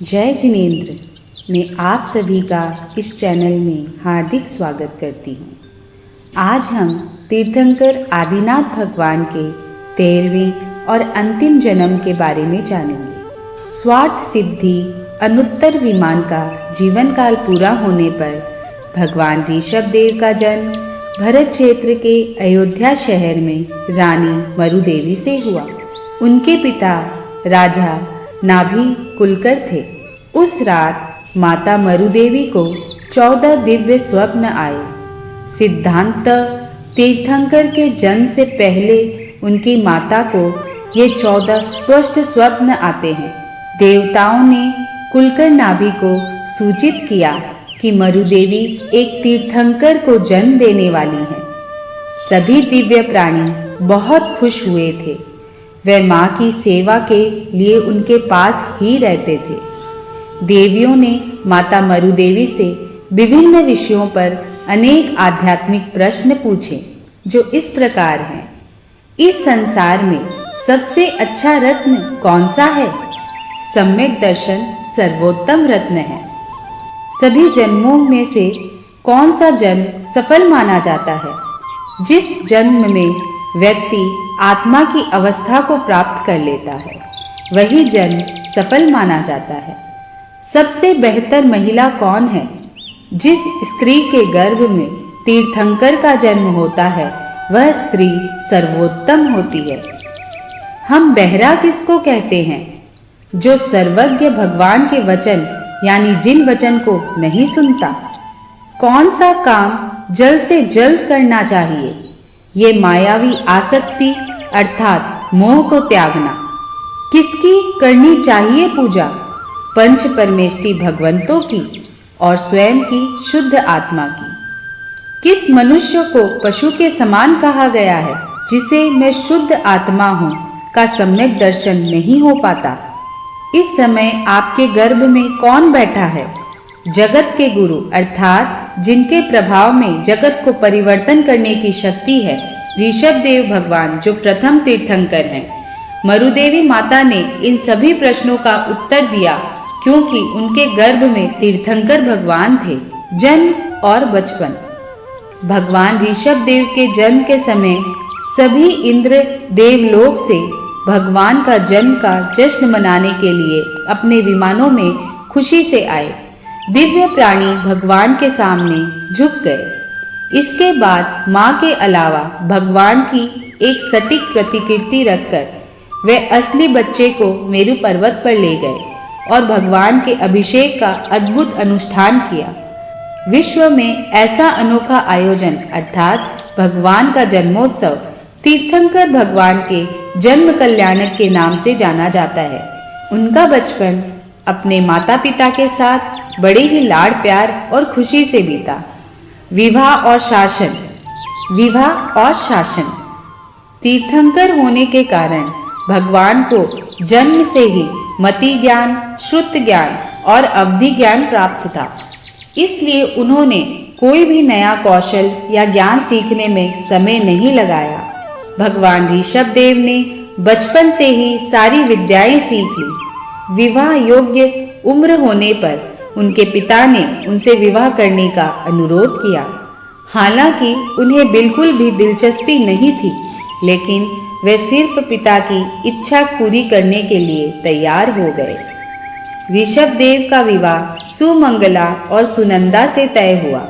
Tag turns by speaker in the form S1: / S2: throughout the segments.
S1: जय जिनेंद्र। मैं आप सभी का इस चैनल में हार्दिक स्वागत करती हूँ। आज हम तीर्थंकर आदिनाथ भगवान के 13वें और अंतिम जन्म के बारे में जानेंगे। स्वार्थ सिद्धि अनुत्तर विमान का जीवन काल पूरा होने पर भगवान ऋषभ देव का जन्म भरत क्षेत्र के अयोध्या शहर में रानी मरुदेवी से हुआ। उनके पिता राजा नाभि कुलकर थे। उस रात माता मरुदेवी को 14 दिव्य स्वप्न आए। सिद्धांत तीर्थंकर के जन्म से पहले उनकी माता को ये 14 स्पष्ट स्वप्न आते हैं। देवताओं ने कुलकर नाभि को सूचित किया कि मरुदेवी एक तीर्थंकर को जन्म देने वाली हैं। सभी दिव्य प्राणी बहुत खुश हुए थे। वे माँ की सेवा के लिए उनके पास ही रहते थे। देवियों ने माता मरुदेवी से विभिन्न विषयों पर अनेक आध्यात्मिक प्रश्न पूछे, जो इस प्रकार हैं। इस संसार में सबसे अच्छा रत्न कौन सा है? सम्यक दर्शन सर्वोत्तम रत्न है। सभी जन्मों में से कौन सा जन्म सफल माना जाता है? जिस जन्म में व्यक्ति आत्मा की अवस्था को प्राप्त कर लेता है, वही जन्म सफल माना जाता है। सबसे बेहतर महिला कौन है? जिस स्त्री के गर्भ में तीर्थंकर का जन्म होता है, वह स्त्री सर्वोत्तम होती है। हम बहरा किसको कहते हैं? जो सर्वज्ञ भगवान के वचन यानी जिन वचन को नहीं सुनता। कौन सा काम जल्द से जल्द करना चाहिए? ये मायावी आसक्ति अर्थात मोह को त्यागना। किसकी करनी चाहिए पूजा? पंच परमेष्टि भगवंतों की और स्वयं की शुद्ध आत्मा की। किस मनुष्य को पशु के समान कहा गया है? जिसे मैं शुद्ध आत्मा हूँ का सम्यक दर्शन नहीं हो पाता। इस समय आपके गर्भ में कौन बैठा है? जगत के गुरु अर्थात जिनके प्रभाव में जगत को परिवर्तन करने की शक्ति है, ऋषभ देव भगवान, जो प्रथम तीर्थंकर हैं। मरुदेवी माता ने इन सभी प्रश्नों का उत्तर दिया, क्योंकि उनके गर्भ में तीर्थंकर भगवान थे। जन्म और बचपन। भगवान ऋषभ देव के जन्म के समय सभी इंद्र देवलोक से भगवान का जन्म का जश्न मनाने के लिए अपने विमानों में खुशी से आए। दिव्य प्राणी भगवान के सामने झुक गए। इसके बाद माँ के अलावा भगवान की एक सटीक प्रतिकृति रखकर वे असली बच्चे को मेरु पर्वत पर ले गए और भगवान के अभिषेक का अद्भुत अनुष्ठान किया। विश्व में ऐसा अनोखा आयोजन अर्थात भगवान का जन्मोत्सव तीर्थंकर भगवान के जन्म कल्याणक के नाम से जाना जाता है। उनका बचपन अपने माता पिता के साथ बड़े ही लाड़ प्यार और खुशी से बीता। विवाह और शासन। तीर्थंकर होने के कारण भगवान को जन्म से ही मति ज्ञान, श्रुत ज्ञान और अवधि ज्ञान प्राप्त था। इसलिए उन्होंने कोई भी नया कौशल या ज्ञान सीखने में समय नहीं लगाया। भगवान ऋषभ देव ने बचपन से ही सारी विद्याएं सीख ली। विवाह योग्य उम्र होने पर उनके पिता ने उनसे विवाह करने का अनुरोध किया। हालांकि उन्हें बिल्कुल भी दिलचस्पी नहीं थी, लेकिन वे सिर्फ पिता की इच्छा पूरी करने के लिए तैयार हो गए। ऋषभ देव का विवाह सुमंगला और सुनंदा से तय हुआ।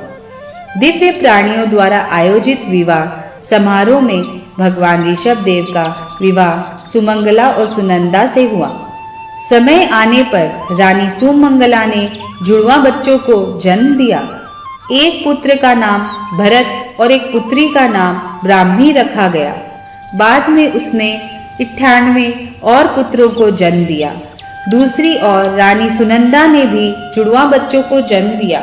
S1: दिव्य प्राणियों द्वारा आयोजित विवाह समारोह में भगवान ऋषभ देव का विवाह सुमंगला और सुनंदा से हुआ। समय आने पर रानी सुमंगला ने जुड़वा बच्चों को जन्म दिया। एक पुत्र का नाम भरत और एक पुत्री का नाम ब्राह्मी रखा गया। बाद में उसने 98 और पुत्रों को जन्म दिया। दूसरी ओर रानी सुनंदा ने भी जुड़वा बच्चों को जन्म दिया।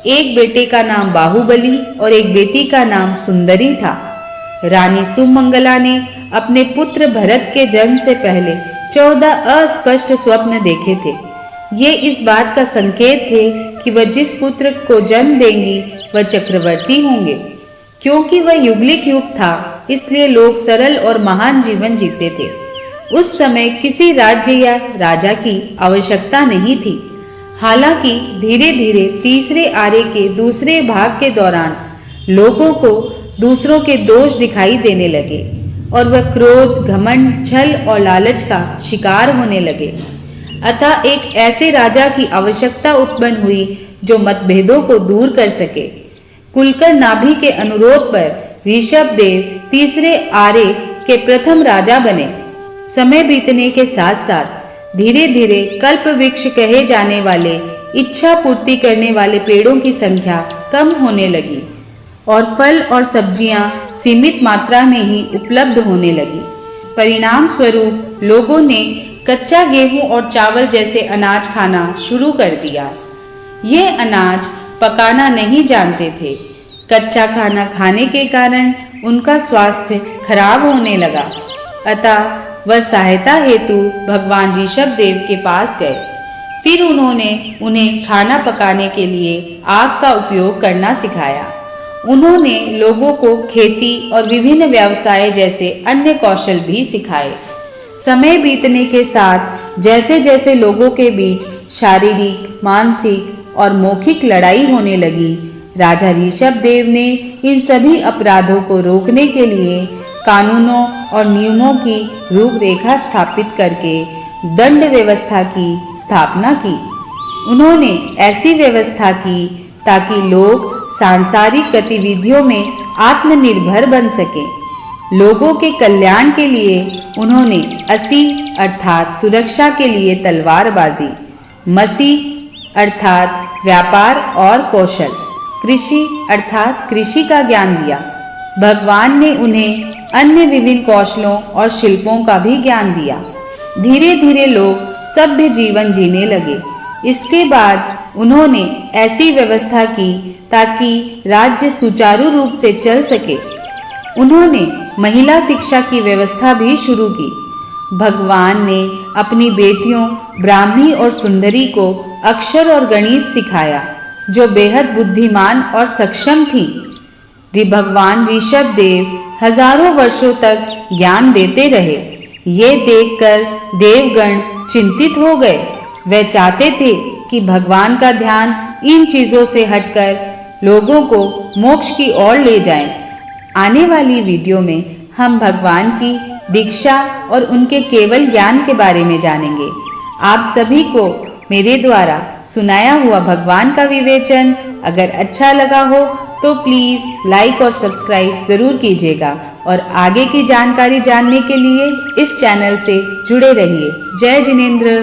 S1: एक बेटे का नाम बाहुबली और एक बेटी का नाम सुंदरी था। रानी सुमंगला ने अपने पुत्र भरत के जन्म से पहले 14 अस्पष्ट स्वप्न देखे थे। ये इस बात का संकेत थे कि वह जिस पुत्र को जन्म देंगी वह चक्रवर्ती होंगे। क्योंकि वह युगलिक युग था, इसलिए लोग सरल और महान जीवन जीते थे। उस समय किसी राज्य या राजा की आवश्यकता नहीं थी। हालांकि धीरे धीरे तीसरे आर्य के दूसरे भाग के दौरान लोगों को दूसरों के दोष दिखाई देने लगे और वह क्रोध, घमंड, छल और लालच का शिकार होने लगे। अतः एक ऐसे राजा की आवश्यकता उत्पन्न हुई जो मतभेदों को दूर कर सके। कुलकर नाभि के अनुरोध पर ऋषभदेव तीसरे आर्य के प्रथम राजा बने। समय बीतने के साथ साथ धीरे धीरे कल्प वृक्ष कहे जाने वाले इच्छा पूर्ति करने वाले पेड़ों की संख्या कम होने लगी और फल और सब्जियां सीमित मात्रा में ही उपलब्ध होने लगी। परिणाम स्वरूप लोगों ने कच्चा गेहूं और चावल जैसे अनाज खाना शुरू कर दिया। ये अनाज पकाना नहीं जानते थे। कच्चा खाना खाने के कारण उनका स्वास्थ्य खराब होने लगा। अतः वह सहायता हेतु भगवान ऋषभदेव के पास गए। फिर उन्होंने उन्हें खाना पकाने के लिए आग का उपयोग करना सिखाया। उन्होंने लोगों को खेती और विभिन्न व्यवसाय जैसे अन्य कौशल भी सिखाए। समय बीतने के साथ जैसे जैसे लोगों के बीच शारीरिक, मानसिक और मौखिक लड़ाई होने लगी, राजा ऋषभदेव ने इन सभी अपराधों को रोकने के लिए कानूनों और नियमों की रूपरेखा स्थापित करके दंड व्यवस्था की स्थापना की। उन्होंने ऐसी व्यवस्था की ताकि लोग सांसारिक गतिविधियों में आत्मनिर्भर बन सकें। लोगों के कल्याण के लिए उन्होंने असी अर्थात सुरक्षा के लिए तलवारबाजी, मसी अर्थात व्यापार और कौशल, कृषि अर्थात कृषि का ज्ञान दिया। भगवान ने उन्हें अन्य विभिन्न कौशलों और शिल्पों का भी ज्ञान दिया। धीरे धीरे लोग सभ्य जीवन जीने लगे। इसके बाद उन्होंने ऐसी व्यवस्था की ताकि राज्य सुचारू रूप से चल सके। उन्होंने महिला शिक्षा की व्यवस्था भी शुरू की। भगवान ने अपनी बेटियों ब्राह्मी और सुंदरी को अक्षर और गणित सिखाया, जो बेहद बुद्धिमान और सक्षम थी। भगवान ऋषभदेव हजारों वर्षों तक ज्ञान देते रहे। ये देखकर देवगण चिंतित हो गए। वे चाहते थे कि भगवान का ध्यान इन चीजों से हटकर लोगों को मोक्ष की ओर ले जाएं। आने वाली वीडियो में हम भगवान की दीक्षा और उनके केवल ज्ञान के बारे में जानेंगे। आप सभी को मेरे द्वारा सुनाया हुआ भगवान का विवेचन अगर अच्छा लगा हो तो प्लीज़ लाइक और सब्सक्राइब ज़रूर कीजिएगा और आगे की जानकारी जानने के लिए इस चैनल से जुड़े रहिए। जय जिनेंद्र।